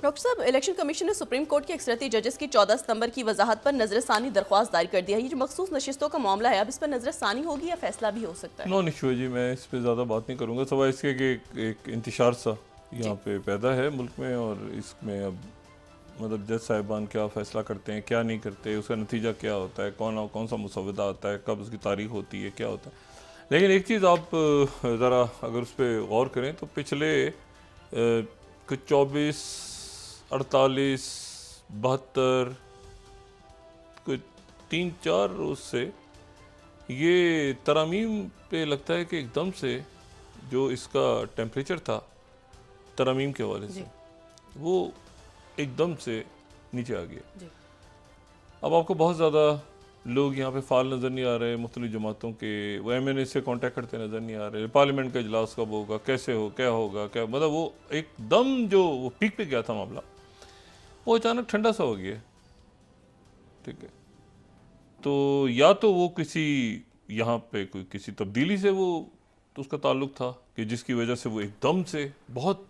Doctor साहब, election commission ने supreme court के अक्सरती जजेस की 14 सितंबर की वजाहत पर नजरसानी दरख्वास्त दायर कर दिया है। ये जो मखसूस नशिस्तों का मामला है, अब इस पर नजरसानी होगी या फैसला भी हो सकता है? नॉन इशू है जी, मैं इस पर ज़्यादा बात नहीं करूँगा, सवाए इसके कि एक इंतशार सा यहाँ पे पैदा है मुल्क में, और इसमें अब मतलब जज साहिबान क्या फ़ैसला करते हैं, क्या नहीं करते, उसका नतीजा क्या होता है, कौन सा मुसवदा आता है, कब उसकी तारीख होती है, क्या होता है। लेकिन एक चीज़ आप ज़रा अगर उस पर गौर करें तो पिछले कुछ 24, 48, 72 कुछ 3-4 रोज़ से ये तरामीम पे लगता है कि एकदम से जो इसका टेम्परेचर था तरामीम के हवाले से वो एकदम से नीचे आ गया। अब आपको बहुत ज़्यादा लोग यहाँ पे फाल नज़र नहीं आ रहे, मुख्तलिफ जमातों के वो MNA से कांटेक्ट करते नज़र नहीं आ रहे, पार्लियामेंट का इजलास कब होगा, कैसे हो, क्या होगा, क्या मतलब वो एकदम जो वो पीक पे गया था मामला, वो अचानक ठंडा सा हो गया। ठीक है, तो या तो वो किसी यहाँ पे कोई किसी तब्दीली से वो तो उसका ताल्लुक था कि जिसकी वजह से वो एकदम से बहुत,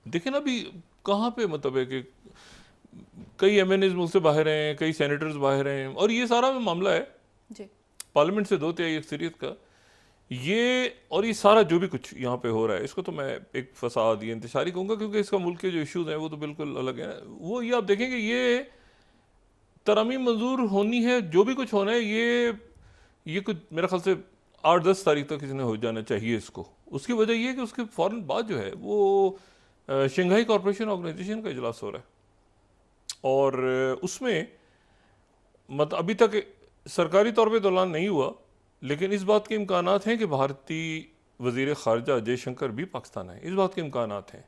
देखे ना अभी कहाँ पे मतलब है कि कई MNAs मुल्क से बाहर हैं, कई सेनेटर्स बाहर हैं, और ये सारा मामला है जी। पार्लियामेंट से 2/3 अक्सरियत का ये, और ये सारा जो भी कुछ यहाँ पे हो रहा है इसको तो मैं एक फसाद ये इंतशारी कहूँगा, क्योंकि इसका मुल्क के जो इश्यूज हैं वो तो बिल्कुल अलग है। वो ये आप देखेंगे ये तरामीम मंजूर होनी है, जो भी कुछ होना है ये कुछ मेरे ख्याल से 8-10 तारीख तक इसने हो जाना चाहिए इसको। उसकी वजह ये है कि उसके फ़ौरन बाद जो है वो शंघाई कॉरपोरेशन ऑर्गेनाइजेशन का इजलास हो रहा है, और उसमें मतलब अभी तक सरकारी तौर पे तो ऐलान नहीं हुआ, लेकिन इस बात के इम्कानात हैं कि भारतीय वज़ीर ख़ारजा जयशंकर भी पाकिस्तान है, इस बात के इम्कानात हैं।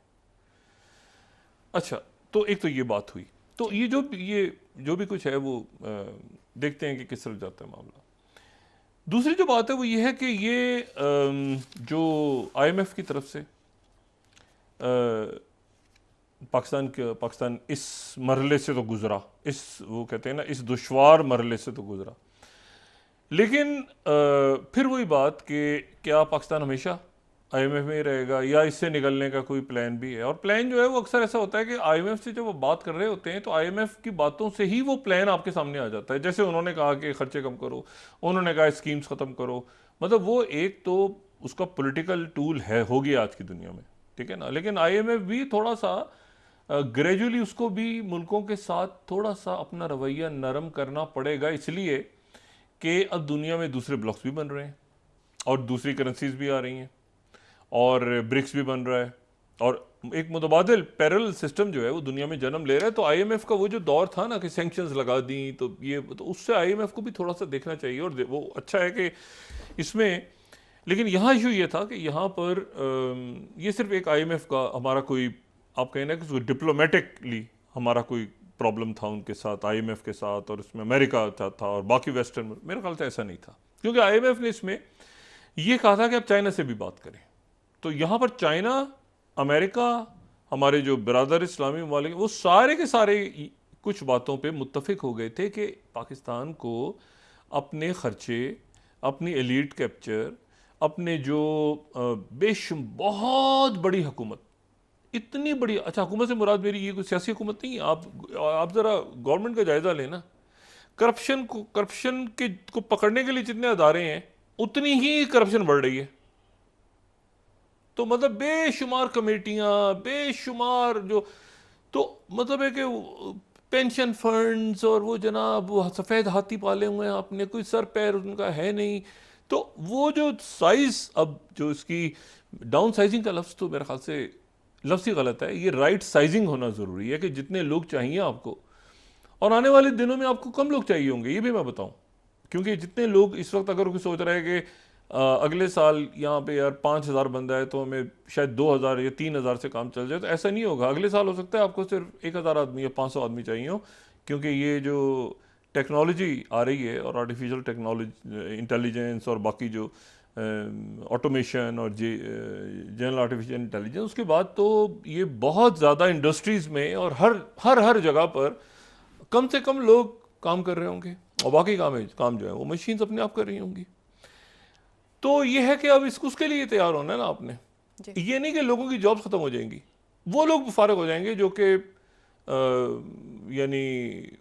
अच्छा, तो एक तो ये बात हुई, तो ये जो भी कुछ है वो देखते हैं कि किस तरफ जाता है मामला। दूसरी जो बात है वो ये है कि ये जो IMF की तरफ से पाकिस्तान इस मरहले से तो गुजरा, इस वो कहते हैं ना इस दुश्वार मरहले से तो गुजरा, लेकिन फिर वही बात कि क्या पाकिस्तान हमेशा IMF में ही रहेगा या इससे निकलने का कोई प्लान भी है। और प्लान जो है वो अक्सर ऐसा होता है कि IMF से जब वो बात कर रहे होते हैं तो IMF की बातों से ही वो प्लान आपके सामने आ जाता है। जैसे उन्होंने कहा कि खर्चे कम करो, उन्होंने कहा स्कीम्स ख़त्म करो, मतलब वो एक तो उसका पॉलिटिकल टूल है, होगी आज की दुनिया में, ठीक है ना। लेकिन IMF भी थोड़ा सा ग्रेजुअली उसको भी मुल्कों के साथ थोड़ा सा अपना रवैया नरम करना पड़ेगा, इसलिए कि अब दुनिया में दूसरे ब्लॉक्स भी बन रहे हैं और दूसरी करेंसीज भी आ रही हैं और ब्रिक्स भी बन रहा है, और एक मुतबादिल पैरेलल सिस्टम जो है वो दुनिया में जन्म ले रहा है। तो IMF का वो जो दौर था ना कि सैंक्शंस लगा दी, तो ये तो उससे IMF को भी थोड़ा सा देखना चाहिए, और वो अच्छा है कि इसमें। लेकिन यहाँ इशू ये था कि यहाँ पर ये सिर्फ एक IMF का हमारा कोई, आप कहें ना कि डिप्लोमेटिकली हमारा कोई प्रॉब्लम था उनके साथ, IMF के साथ, और उसमें अमेरिका था और बाकी वेस्टर्न, मेरे ख्याल से ऐसा नहीं था, क्योंकि IMF ने इसमें ये कहा था कि आप चाइना से भी बात करें। तो यहाँ पर चाइना, अमेरिका, हमारे जो बिरादर इस्लामी ममालिक, वो सारे के सारे कुछ बातों पे मुत्तफिक हो गए थे कि पाकिस्तान को अपने खर्चे, अपनी एलीट कैप्चर, अपने जो बहुत बड़ी हुकूमत, इतनी बड़ी, अच्छा हुकूमत से मुराद मेरी ये कोई सियासी हुकूमत नहीं है, आप ज़रा गवर्नमेंट का जायज़ा लेना, करप्शन को पकड़ने के लिए जितने अदारे हैं उतनी ही करप्शन बढ़ रही है। तो मतलब बेशुमार कमेटियां, बेशुमार जो, तो मतलब है कि पेंशन फंड्स और वो जनाब वो सफ़ेद हाथी पाले हुए हैं आपने, कोई सर पैर उनका है नहीं। तो वो जो साइज़, अब जो इसकी डाउन साइजिंग का लफ्ज़ तो मेरे ख्याल से लफ्ज़ ही गलत है, ये राइट साइजिंग होना ज़रूरी है कि जितने लोग चाहिए आपको, और आने वाले दिनों में आपको कम लोग चाहिए होंगे, ये भी मैं बताऊं, क्योंकि जितने लोग इस वक्त अगर कोई सोच रहा है कि अगले साल यहाँ पे यार 5,000 बंदा है तो हमें शायद 2,000 या 3,000 से काम चल जाए, तो ऐसा नहीं होगा। अगले साल हो सकता है आपको सिर्फ 1,000 आदमी या 500 आदमी चाहिए हो, क्योंकि ये जो टेक्नोलॉजी आ रही है और आर्टिफिशियल टेक्नोलॉजी, इंटेलिजेंस और बाकी जो ऑटोमेशन और जनरल आर्टिफिशियल इंटेलिजेंस, उसके बाद तो ये बहुत ज़्यादा इंडस्ट्रीज़ में और हर जगह पर कम से कम लोग काम कर रहे होंगे, और बाकी काम जो है वो मशीन्स अपने आप कर रही होंगी। तो ये है कि अब उसके लिए तैयार होना है ना आपने, ये नहीं कि लोगों की जॉब्स खत्म हो जाएंगी, वो लोग फारिग हो जाएंगे जो कि यानी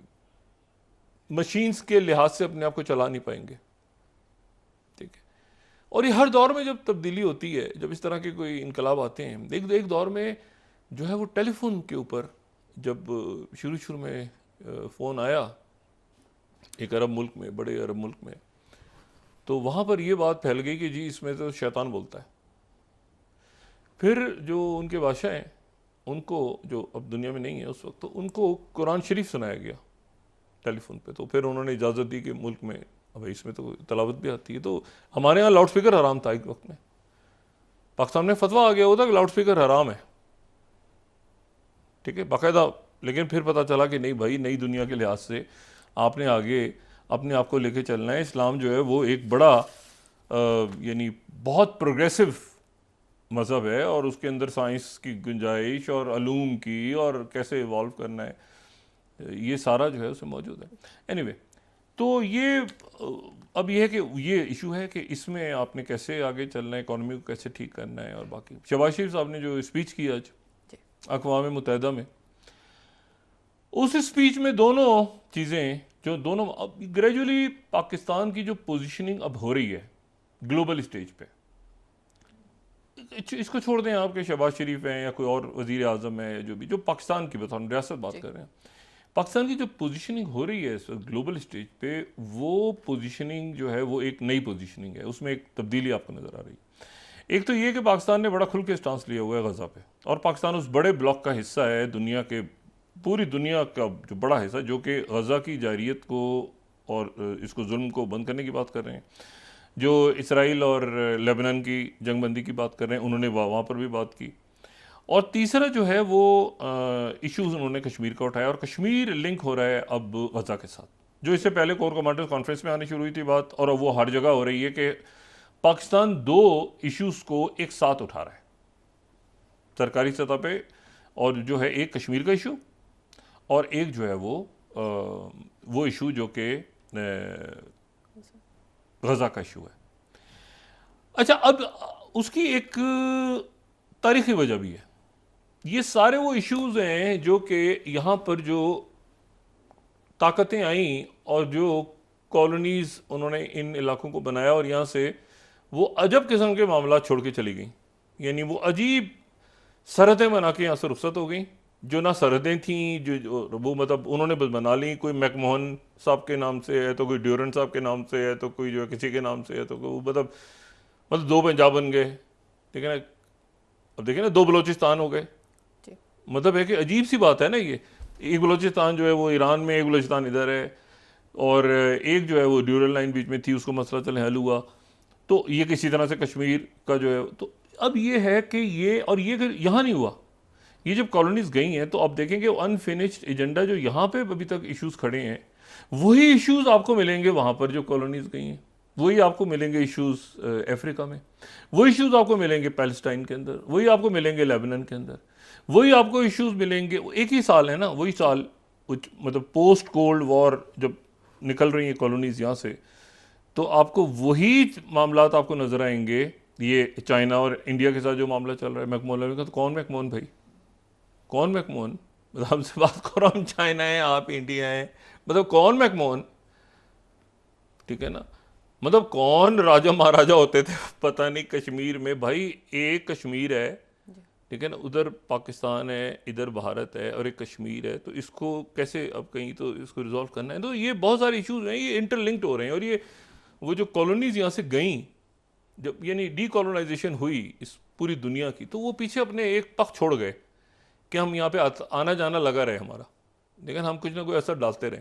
मशीन्स के लिहाज से अपने आप को चला नहीं पाएंगे, ठीक है। और ये हर दौर में जब तब्दीली होती है, जब इस तरह के कोई इनकलाब आते हैं, एक दौर में जो है वो टेलीफोन के ऊपर जब शुरू में फ़ोन आया एक अरब मुल्क में, बड़े अरब मुल्क में, तो वहाँ पर ये बात फैल गई कि जी इसमें तो शैतान बोलता है। फिर जो उनके बादशाह हैं, उनको, जो अब दुनिया में नहीं है उस वक्त, तो उनको कुरान शरीफ सुनाया गया टेलीफोन पे। तो फिर उन्होंने इजाज़त दी कि मुल्क में अब इसमें तो तलावत भी आती है। तो हमारे यहाँ लाउड स्पीकर हराम था एक वक्त में, पाकिस्तान में फतवा आ गया होता कि लाउड स्पीकर हराम है, ठीक है, बाकायदा। लेकिन फिर पता चला कि नहीं भाई, नई दुनिया के लिहाज से आपने आगे अपने आप को लेके चलना है। इस्लाम जो है वो एक बड़ा यानी बहुत प्रोग्रेसिव मज़हब है, और उसके अंदर साइंस की गुंजाइश और अलूम की और कैसे इवॉल्व करना है, ये सारा जो है उसमें मौजूद है। एनीवे, तो ये अब ये है कि ये इशू है कि इसमें आपने कैसे आगे चलना है, इकॉनमी को कैसे ठीक करना है। और बाकी शहबाज शरीफ साहब ने जो स्पीच की आज अक़वाम मुत्तहिदा में, उस स्पीच में दोनों चीज़ें जो दोनों अब ग्रेजुअली पाकिस्तान की जो पोजीशनिंग अब हो रही है ग्लोबल स्टेज पे, इसको छोड़ दें आप कि शहबाज शरीफ हैं या कोई और वज़ीर आज़म है, जो भी, जो पाकिस्तान की हम रियासत बात कर रहे हैं, पाकिस्तान की जो पोजीशनिंग हो रही है इस ग्लोबल स्टेज पे, वो पोजीशनिंग जो है वो एक नई पोजीशनिंग है, उसमें एक तब्दीली आपको नज़र आ रही है। एक तो ये कि पाकिस्तान ने बड़ा खुल के स्टांस लिया हुआ है गज़ा पे, और पाकिस्तान उस बड़े ब्लॉक का हिस्सा है, दुनिया के, पूरी दुनिया का जो बड़ा हिस्सा, जो कि गज़ा की जारियत को और इसको जुल्म को बंद करने की बात कर रहे हैं, जो इसराइल और लेबनान की जंगबंदी की बात कर रहे हैं, उन्होंने वहाँ पर भी बात की। और तीसरा जो है वो इश्यूज़ उन्होंने कश्मीर का उठाया, और कश्मीर लिंक हो रहा है अब गज़ा के साथ, जो इससे पहले कोर कमांडर्स कॉन्फ्रेंस में आनी शुरू हुई थी बात, और अब वो हर जगह हो रही है कि पाकिस्तान दो इश्यूज़ को एक साथ उठा रहा है सरकारी सतह पे, और जो है एक कश्मीर का इशू, और एक जो है वो इशू जो कि गज़ा का इशू है। अच्छा, अब उसकी एक तारीख़ी वजह भी है। ये सारे वो इश्यूज़ हैं जो कि यहाँ पर जो ताकतें आईं और जो कॉलोनीज़ उन्होंने इन इलाकों को बनाया, और यहाँ से वो अजब किस्म के मामला छोड़ के चली गई, यानी वो अजीब सरहदें बना के यहाँ से रुखसत हो गई, जो ना सरहदें थीं, जो वो मतलब उन्होंने बस बना ली। कोई मैकमोहन साहब के नाम से है, तो कोई ड्यूरेंट साहब के नाम से है, तो कोई जो है किसी के नाम से है, तो कोई मतलब दो पंजाब बन गए, ठीक है ना। अब देखिए ना, दो बलोचिस्तान हो गए, मतलब है कि अजीब सी बात है ना ये। एक बलोचिस्तान जो है वो ईरान में, एक बलोचिस्तान इधर है, और एक जो है वो ड्यूरल लाइन बीच में थी, उसको मसला चले हल हुआ। तो ये किसी तरह से कश्मीर का जो है, तो अब ये है कि ये, और ये अगर यहाँ नहीं हुआ, ये जब कॉलोनीज गई हैं, तो आप देखेंगे अनफिनिश्ड एजेंडा जो यहाँ पे अभी तक इश्यूज खड़े हैं, वही इश्यूज आपको मिलेंगे वहाँ पर जो कॉलोनीज गई हैं, वही आपको मिलेंगे इश्यूज अफ्रीका में, वही इश्यूज आपको मिलेंगे पैलेस्टाइन के अंदर, वही आपको मिलेंगे लेबनान के अंदर, वही आपको इश्यूज मिलेंगे। एक ही साल है ना, वही साल, मतलब पोस्ट कोल्ड वॉर जब निकल रही हैं कॉलोनीज यहाँ से, तो आपको वही मामलात आपको नजर आएंगे। ये चाइना और इंडिया के साथ जो मामला चल रहा है मैकमोहन का, तो कौन मैकमोहन भाई, कौन मैकमोहन? मतलब हमसे बात करो, हम चाइना हैं, आप इंडिया हैं, मतलब कौन मैकमोहन, ठीक है ना। मतलब कौन राजा महाराजा होते थे पता नहीं कश्मीर में, भाई एक कश्मीर है, ठीक है ना, उधर पाकिस्तान है, इधर भारत है, और एक कश्मीर है, तो इसको कैसे अब कहीं तो इसको रिजॉल्व करना है। तो ये बहुत सारे इश्यूज हैं, ये इंटरलिंक्ड हो रहे हैं। और ये वो जो कॉलोनीज यहाँ से गई, जब यानी डीकॉलोनाइजेशन हुई इस पूरी दुनिया की, तो वो पीछे अपने एक पक्ष छोड़ गए कि हम यहाँ पे आना जाना लगा रहे हमारा, लेकिन हम कुछ ना कोई असर डालते रहे।